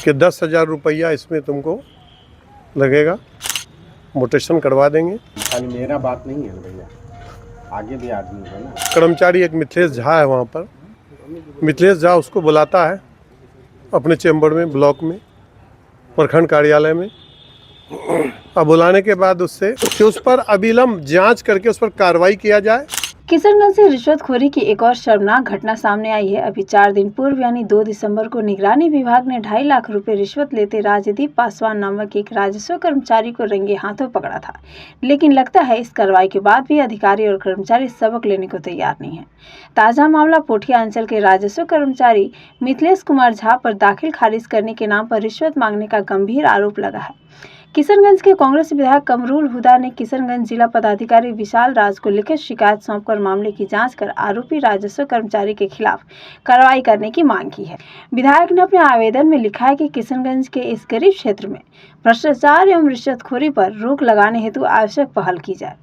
कि 10,000 रुपया इसमें तुमको लगेगा, मोटेशन करवा देंगे। खाली मेरा बात नहीं है भैया, आगे भी आदमी है ना। कर्मचारी एक मिथिलेश झा है वहाँ पर, मिथिलेश झा उसको बुलाता है अपने चैम्बर में, ब्लॉक में, प्रखंड कार्यालय में, और बुलाने के बाद उससे कि उस पर अविलंब जांच करके उस पर कार्रवाई किया जाए। किशनगंज से रिश्वतखोरी की एक और शर्मनाक घटना सामने आई है। अभी 4 दिन पूर्व यानी 2 दिसंबर को निगरानी विभाग ने 2.5 लाख रुपए रिश्वत लेते राजदीप पासवान नामक एक राजस्व कर्मचारी को रंगे हाथों पकड़ा था। लेकिन लगता है इस कार्रवाई के बाद भी अधिकारी और कर्मचारी सबक लेने को तैयार नहीं है। ताजा मामला पोठिया अंचल के राजस्व कर्मचारी मिथिलेश कुमार झा पर दाखिल खारिज करने के नाम पर रिश्वत मांगने का गंभीर आरोप लगा है। किशनगंज के कांग्रेस विधायक कमरुल हुदा ने किशनगंज जिला पदाधिकारी विशाल राज को लिखित शिकायत सौंपकर मामले की जांच कर आरोपी राजस्व कर्मचारी के खिलाफ कार्रवाई करने की मांग की है। विधायक ने अपने आवेदन में लिखा है कि किशनगंज के इस गरीब क्षेत्र में भ्रष्टाचार एवं रिश्वतखोरी पर रोक लगाने हेतु आवश्यक पहल की जाए।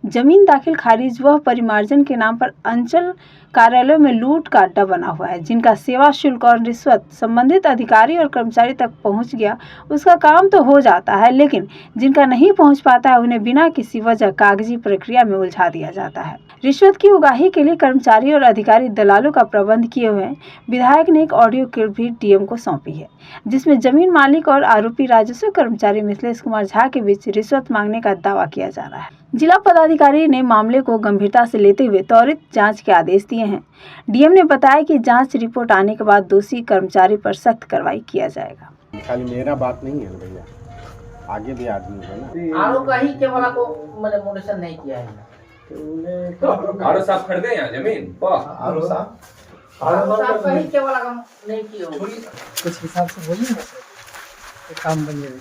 जमीन दाखिल खारिज व परिमार्जन के नाम पर अंचल कार्यालयों में लूट का अड्डा बना हुआ है। जिनका सेवा शुल्क और रिश्वत संबंधित अधिकारी और कर्मचारी तक पहुंच गया उसका काम तो हो जाता है, लेकिन जिनका नहीं पहुंच पाता है उन्हें बिना किसी वजह कागजी प्रक्रिया में उलझा दिया जाता है। रिश्वत की उगाही के लिए कर्मचारी और अधिकारी दलालों का प्रबंध किए हुए हैं। विधायक ने एक ऑडियो क्लिप भी डीएम को सौंपी है, जिसमें जमीन मालिक और आरोपी राजस्व कर्मचारी मिथिलेश कुमार झा के बीच रिश्वत मांगने का दावा किया जा रहा है। जिला पदाधिकारी ने मामले को गंभीरता से लेते हुए त्वरित जांच के आदेश दिए हैं। डीएम ने बताया कि जांच रिपोर्ट आने के बाद दोषी कर्मचारी पर सख्त कार्रवाई किया जाएगा। खाली मेरा बात नहीं है भैया, आगे भी आदमी है ना। आरोप ही के वाला को मतलब मोटेशन नहीं किया है। आरो साहब खरीदे यहाँ जमीन आरो साहब कहीं के वाला काम नहीं किया। कुछ हिसाब से बोलिए ना सर, काम बन जाएगा।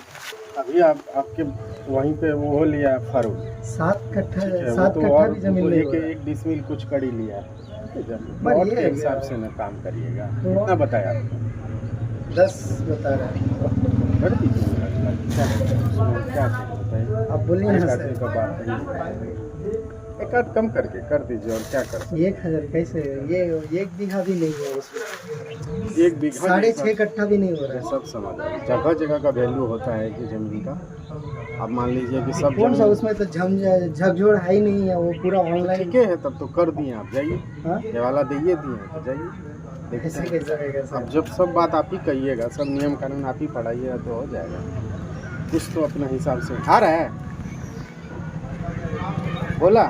अभी आपके वहीं पे वो लिया है फर्म 7 कट्ठा तो भी जमीन एक डिसमिल कुछ कड़ी लिया है। प्लॉट के हिसाब से ना काम करिएगा। कितना बताया आपको? 10 बता रहा है। कर दीजिए, क्या बताइए। आप बोलिए ना सर। का बात नहीं, एक आध कम करके कर दीजिए और क्या कर। 1000 कैसे? ये 1 बीघा भी नहीं है उसमें, 1 बीघा 6.5 कट्ठा भी नहीं हो रहा है। सब समझ रहे, जगह जगह का वैल्यू होता है कि जमीन का। अब मान लीजिए कि सब कौन सा उसमें तो झकझोर है ही नहीं है, वो पूरा ऑनलाइन। ठीक है, तब तो कर दिए आप, जाइए। ये वाला दिए तो जाइए। कैसे कैसे अब जब सब बात आप ही कहिएगा, सब नियम कानून आप ही पढ़ाइएगा तो हो जाएगा। कुछ तो अपने हिसाब से आ रहा है। बोला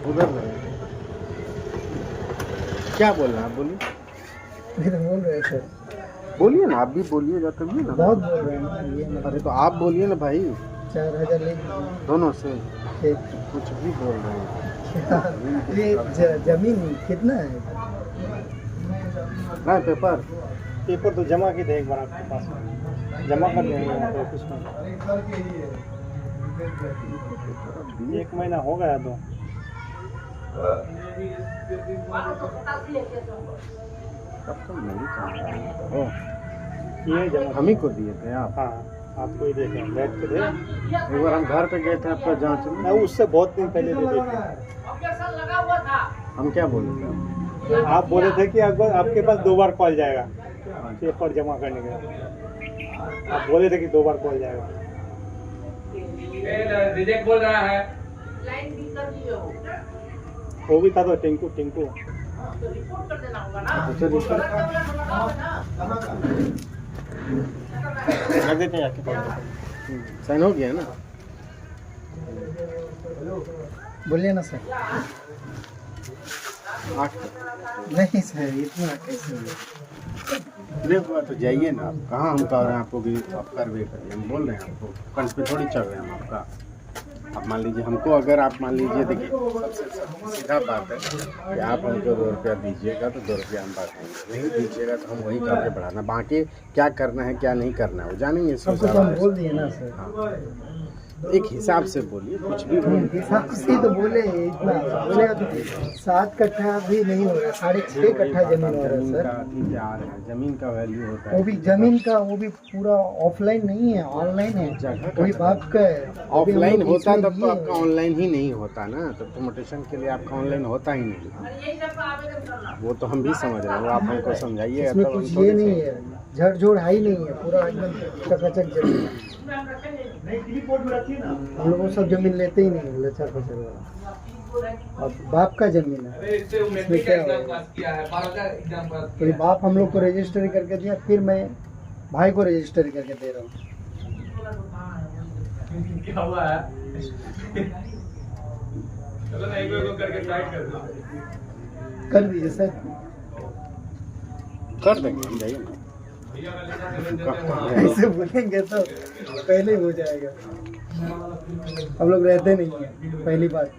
उधर क्या बोल रहे हैं आप? बोलिए। बोल रहे हैं सर। बोलिए ना, आप भी बोलिएगा तभी ना। बहुत बोल रहे हैं। अरे तो आप बोलिए ना भाई। 4000 ले दोनों से ठीक। कुछ भी बोल रहे हैं। ये जमीन कितना है? ना पेपर तो जमा की थे एक बार आपके पास, जमा कर देंगे ऑफिस में। 1 महीना हो गया तो। ये जमा हम ही को दिए थे आप? हाँ, आपको ही देखे, बैठ के थे। एक बार हम घर पे गए थे आपका जांच में। उससे बहुत दिन पहले दे दिए थे। हम क्या बोले थे? आप बोले थे कि आपके पास 2 बार कॉल जाएगा पेपर जमा करने के। आप बोले थे कि 2 बार कॉल जाएगा। रिजेक्ट बोल रहा है। वो भी था तो टिंकू रिपोर्ट कर देना होगा ना। रख देते हैं आपके पास। साइन हो गया ना? बोलिए ना सर। 8 नहीं सर, इतना कैसे? देखो तो जाइए ना आप। कहाँ हम कह रहे हैं आपको कि आप करवे करिए, हम बोल रहे हैं आपको, कंस पे थोड़ी चढ़ रहे हैं हम आपका। आप मान लीजिए हमको, अगर आप मान लीजिए, देखिए सबसे सीधा बात है कि आप हमको 2 रुपया दीजिएगा तो 2 रुपया हम बांटेंगे, नहीं दीजिएगा तो हम वही करके बढ़ाना। बाकी क्या करना है क्या नहीं करना है वो जानेंगे। हम बोल दिए ना सर। हाँ। एक हिसाब से बोलिए, कुछ भी बोलिए। हिसाब से तो बोले इतना बोलेगा तो 7 कट्ठा भी नहीं हो रहा, 6.5 कट्ठा जमीन हो रहा है जमीन सर। का अति प्यार है, जमीन का वैल्यू होता है। वो भी जमीन का, वो भी पूरा ऑफलाइन नहीं है, ऑनलाइन है, जगह वही बाप का है। वो भी हम ऑफलाइन लोग होता इसमें तब तो लिए आपका हैं। ऑनलाइन ही नहीं होता ना, तब तो मोटेशन के लिए आपका ऑनलाइन होता ही नहीं। वो तो हम भी समझ रहे हैं, वो आप हमको समझाइए। इसमें तब कुछ हम थोड़े ये नहीं से- है, झड़झोड़ है ही नहीं है, पूरा एकदम चकाचक जमीन है। हम लोग वो सब जमीन लेते ही नहीं, लचर फचर वाला। और बाप का जमीन है, इसमें क्या होगा? तो ये बाप हम लोग को रजिस्ट्री करके दिया, फिर मैं भाई को रजिस्ट्री करके दे रहा हूँ। क्या हुआ है? चलो ना एक करके टाइट कर दो। कर दीजिए सर। कर देंगे हम, जाइए ना। ऐसे बोलेंगे तो पहले ही हो जाएगा। हम लोग रहते नहीं है, पहली बात।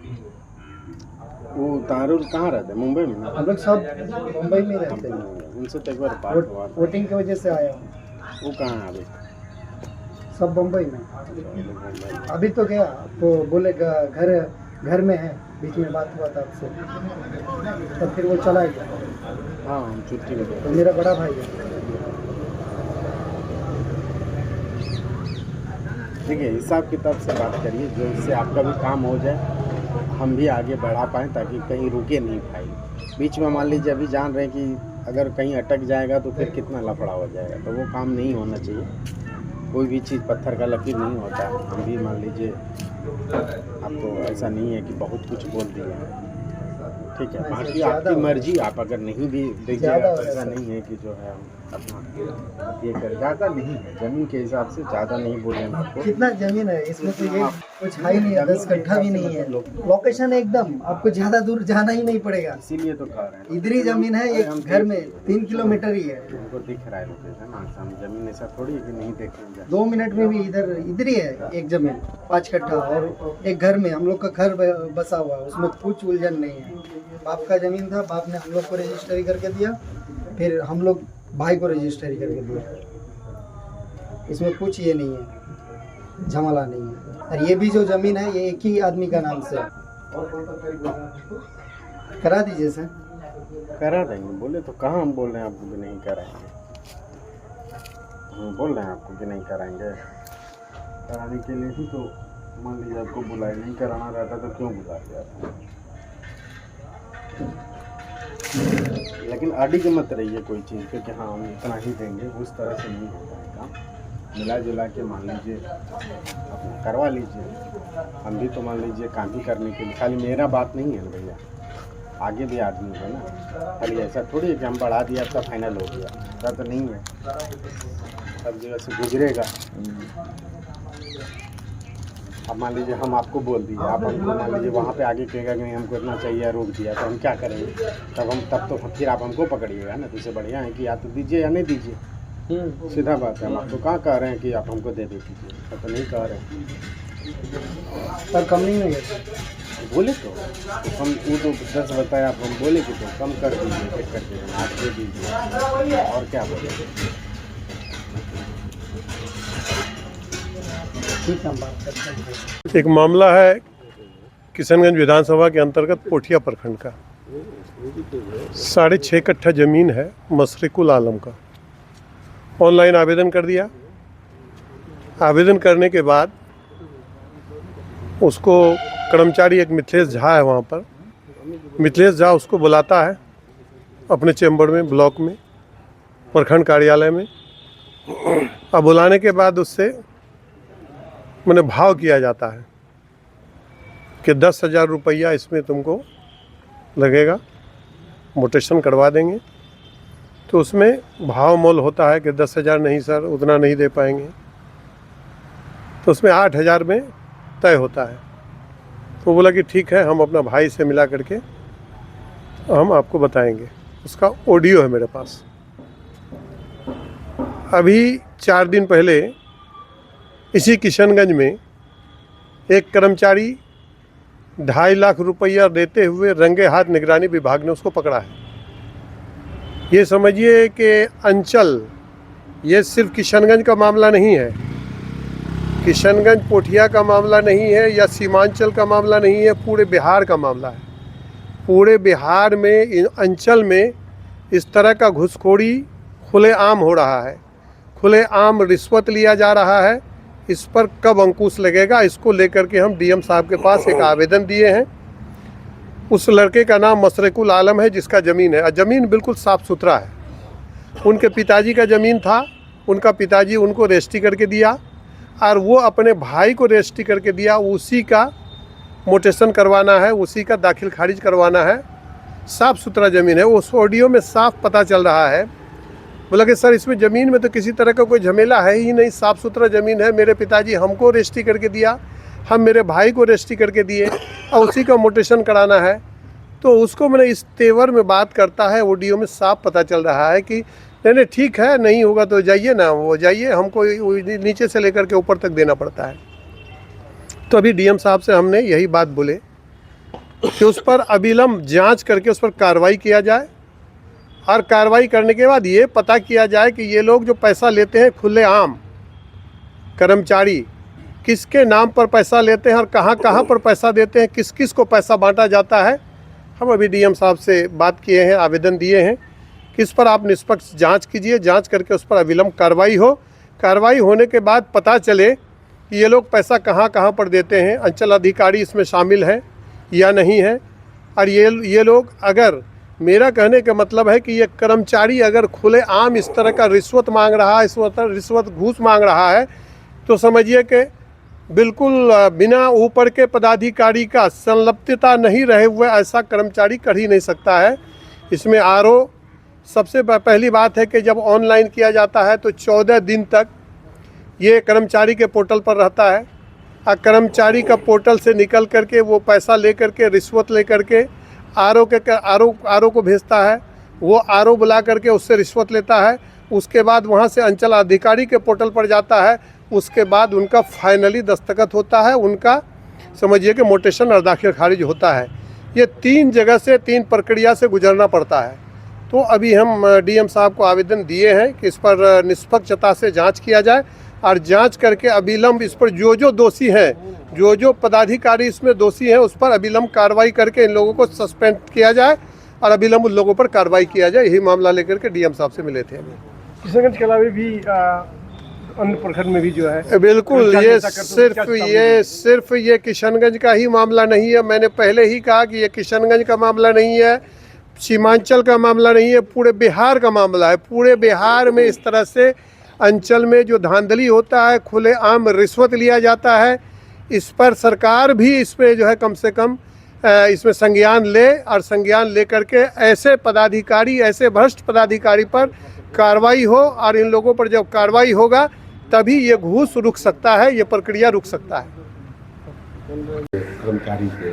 वो तारुल कहाँ रहते हैं? मुंबई में ना? हम लोग सब मुंबई में रहते हैं। उनसे तो एक बार बात हुआ था। वोटिंग की वजह से आया हूँ। वो कहाँ है अभी? सब मुंबई में। अभी तो गया तो बोलेगा घर में है, बीच में बात हुआ था आपसे, तो फिर वो चला गया। हाँ, हम छुट्टी में तो गए। मेरा बड़ा भाई है। देखिए, हिसाब किताब से बात करिए, जो इससे आपका भी काम हो जाए, हम भी आगे बढ़ा पाएँ, ताकि कहीं रुके नहीं फाइल। बीच में मान लीजिए अभी जान रहे हैं कि अगर कहीं अटक जाएगा तो फिर कितना लफड़ा हो जाएगा, तो वो काम नहीं होना चाहिए। कोई भी चीज़ पत्थर का लकीर नहीं होता। हम भी मान लीजिए आपको ऐसा नहीं है कि बहुत कुछ बोल दिया, ठीक है। बाकी आपकी मर्जी, आप अगर नहीं भी देखिएगा तो ऐसा नहीं है कि जो है हम अपना ये कर, ज़्यादा नहीं है जमीन के हिसाब से, ज़्यादा नहीं बोले हम आपको। कितना जमीन है इसमें? तो ये कुछ है ही नहीं है, 10 कट्ठा भी नहीं है। लोकेशन एकदम, आपको ज्यादा दूर जाना ही नहीं पड़ेगा, इसीलिए तो कह रहे हैं, इधर ही जमीन है। एक घर में 3 किलोमीटर ही है। हमको दिख रहा है लोकेशन। हम जमीन ऐसा थोड़ी है कि नहीं देखेंगे। 2 मिनट में भी इधर ही है एक जमीन 5 कट्ठा, और एक घर में हम लोग का घर बसा हुआ है, उसमें कुछ उलझन नहीं है। बाप का जमीन था, बाप ने हम लोग को रजिस्ट्री करके दिया, फिर हम लोग भाई को रजिस्ट्री करके दिया। इसमें कुछ ये नहीं है, झमेला नहीं है। और ये भी जो जमीन है, ये एक ही आदमी का नाम से करा दीजिए सर। करा देंगे, बोले तो कहाँ हम बोल रहे हैं आपको कि नहीं कराएंगे। हम बोल रहे हैं आपको कि नहीं कराएंगे। कराने के लिए ही तो मान लीजिए आपको बुलाए, नहीं कराना रहता तो क्यों बुलाते आप? लेकिन अड़ी के मत रहिए कोई चीज़ पे कि हाँ हम इतना ही देंगे, उस तरह से नहीं होता है काम। मिला जुला के मान लीजिए अपना करवा लीजिए। हम भी तो मान लीजिए काम ही करने के लिए, खाली मेरा बात नहीं है ना भैया, आगे भी आदमी है ना। खाली ऐसा थोड़ी है कि हम बढ़ा दिया तो फाइनल हो गया, ऐसा तो नहीं है। सब जगह से गुजरेगा। अब मान लीजिए हम आपको बोल दिए, आप हमको मान लीजिए वहाँ पे आगे कहेगा कि नहीं हमको इतना चाहिए, रोक दिया, तो हम क्या करेंगे? तब तो फिर आप हमको पकड़िएगा ना। तो इससे बढ़िया है कि या तो दीजिए या नहीं दीजिए। सीधा बात है। हम आपको कहाँ कह रहे हैं कि आप हमको दे दीजिए, ऐसा तो नहीं कह रहे हैं। सर कम नहीं होगा? बोले तो कम, वो तो 10 बताया, आप हम बोले कि तो कम कर दीजिए, चेक करके आप दे दीजिए, और क्या बोले। ठीक है, हम बात करते हैं। एक मामला है किशनगंज विधानसभा के अंतर्गत पोठिया प्रखंड का। 6.5 कट्ठा ज़मीन है मशरिकुल आलम का। ऑनलाइन आवेदन कर दिया। आवेदन करने के बाद उसको कर्मचारी एक मिथिलेश झा है वहाँ पर, मिथिलेश झा उसको बुलाता है अपने चैम्बर में, ब्लॉक में, प्रखंड कार्यालय में। अब बुलाने के बाद उससे मैंने भाव किया जाता है कि 10,000 रुपया इसमें तुमको लगेगा, मोटेशन करवा देंगे। तो उसमें भाव मोल होता है कि 10,000 नहीं सर, उतना नहीं दे पाएंगे। तो उसमें 8,000 में तय होता है। तो बोला कि ठीक है, हम अपना भाई से मिला करके हम आपको बताएंगे। उसका ऑडियो है मेरे पास। अभी 4 दिन पहले इसी किशनगंज में एक कर्मचारी 2.5 लाख रुपया देते हुए रंगे हाथ निगरानी विभाग ने उसको पकड़ा है। ये समझिए कि अंचल, ये सिर्फ किशनगंज का मामला नहीं है, किशनगंज पोठिया का मामला नहीं है या सीमांचल का मामला नहीं है, पूरे बिहार का मामला है। पूरे बिहार में इन अंचल में इस तरह का घुसखोरी खुलेआम हो रहा है, खुलेआम रिश्वत लिया जा रहा है। इस पर कब अंकुश लगेगा, इसको लेकर के हम डीएम साहब के पास एक आवेदन दिए हैं। उस लड़के का नाम मशरकुल आलम है जिसका ज़मीन है, और ज़मीन बिल्कुल साफ़ सुथरा है। उनके पिताजी का ज़मीन था, उनका पिताजी उनको रजिस्ट्री करके दिया और वो अपने भाई को रजिस्ट्री करके दिया। उसी का मोटेशन करवाना है, उसी का दाखिल खारिज करवाना है। साफ़ सुथरा ज़मीन है। उस ऑडियो में साफ पता चल रहा है, बोला कि सर इसमें ज़मीन में तो किसी तरह का कोई झमेला है ही नहीं, साफ़ सुथरा ज़मीन है। मेरे पिताजी हमको रजिस्ट्री करके दिया, हम मेरे भाई को रजिस्ट्री करके दिए और उसी का मोटेशन कराना है। तो उसको मैंने इस तेवर में बात करता है, ऑडियो में साफ पता चल रहा है कि नहीं नहीं ठीक है, नहीं होगा तो जाइए ना, वो जाइए, हमको नीचे से लेकर के ऊपर तक देना पड़ता है। तो अभी डीएम साहब से हमने यही बात बोले कि उस पर अविलंब जांच करके उस पर कार्रवाई किया जाए, और कार्रवाई करने के बाद ये पता किया जाए कि ये लोग जो पैसा लेते हैं खुलेआम, कर्मचारी किसके नाम पर पैसा लेते हैं और कहाँ कहाँ पर पैसा देते हैं, किस किस को पैसा बांटा जाता है। हम अभी डीएम साहब से बात किए हैं, आवेदन दिए हैं कि इस पर आप निष्पक्ष जांच कीजिए, जांच करके उस पर अविलंब कार्रवाई हो। कार्रवाई होने के बाद पता चले कि ये लोग पैसा कहाँ कहाँ पर देते हैं, अंचल अधिकारी इसमें शामिल है या नहीं है। और ये लोग, अगर मेरा कहने का मतलब है कि ये कर्मचारी अगर खुलेआम इस तरह का रिश्वत मांग रहा है, रिश्वत घूस मांग रहा है, तो समझिए कि बिल्कुल बिना ऊपर के पदाधिकारी का संलिप्तता नहीं रहे हुए ऐसा कर्मचारी कर ही नहीं सकता है। इसमें आरओ सबसे पहली बात है कि जब ऑनलाइन किया जाता है तो 14 दिन तक ये कर्मचारी के पोर्टल पर रहता है, और कर्मचारी का पोर्टल से निकल करके वो पैसा लेकर के, रिश्वत लेकर के आरओ को भेजता है। वो आरओ बुला करके उससे रिश्वत लेता है। उसके बाद वहाँ से अंचल अधिकारी के पोर्टल पर जाता है। उसके बाद उनका फाइनली दस्तखत होता है, उनका समझिए कि मोटेशन और दाखिल खारिज होता है। ये 3 जगह से 3 प्रक्रिया से गुजरना पड़ता है। तो अभी हम डीएम साहब को आवेदन दिए हैं कि इस पर निष्पक्षता से जांच किया जाए, और जांच करके अविलंब इस पर जो दोषी हैं, जो पदाधिकारी इसमें दोषी हैं, उस पर अविलंब कार्रवाई करके इन लोगों को सस्पेंड किया जाए और अविलंब उन लोगों पर कार्रवाई किया जाए। यही मामला लेकर के डीएम साहब से मिले थे। किशनगंज के अलावा भी अन्य प्रखंड में भी जो है बिल्कुल, ये सिर्फ ये किशनगंज का ही मामला नहीं है। मैंने पहले ही कहा कि ये किशनगंज का मामला नहीं है, सीमांचल का मामला नहीं है, पूरे बिहार का मामला है। पूरे बिहार में इस तरह से अंचल में जो धांधली होता है, खुलेआम रिश्वत लिया जाता है, इस पर सरकार भी इसमें जो है कम से कम इसमें संज्ञान ले, और संज्ञान ले करके ऐसे पदाधिकारी, ऐसे भ्रष्ट पदाधिकारी पर कार्रवाई हो। और इन लोगों पर जब कार्रवाई होगा तभी ये घूस रुक सकता है, ये प्रक्रिया रुक सकता है। कर्मचारी के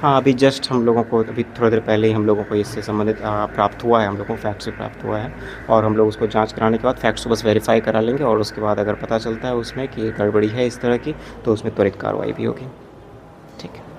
हाँ, अभी जस्ट हम लोगों को, अभी थोड़ी देर पहले ही हम लोगों को इससे संबंधित प्राप्त हुआ है, हम लोगों को फैक्ट से प्राप्त हुआ है, और हम लोग उसको जांच कराने के बाद फैक्ट्स को बस वेरीफाई करा लेंगे, और उसके बाद अगर पता चलता है उसमें कि गड़बड़ी है इस तरह की, तो उसमें त्वरित कार्रवाई भी होगी। ठीक है।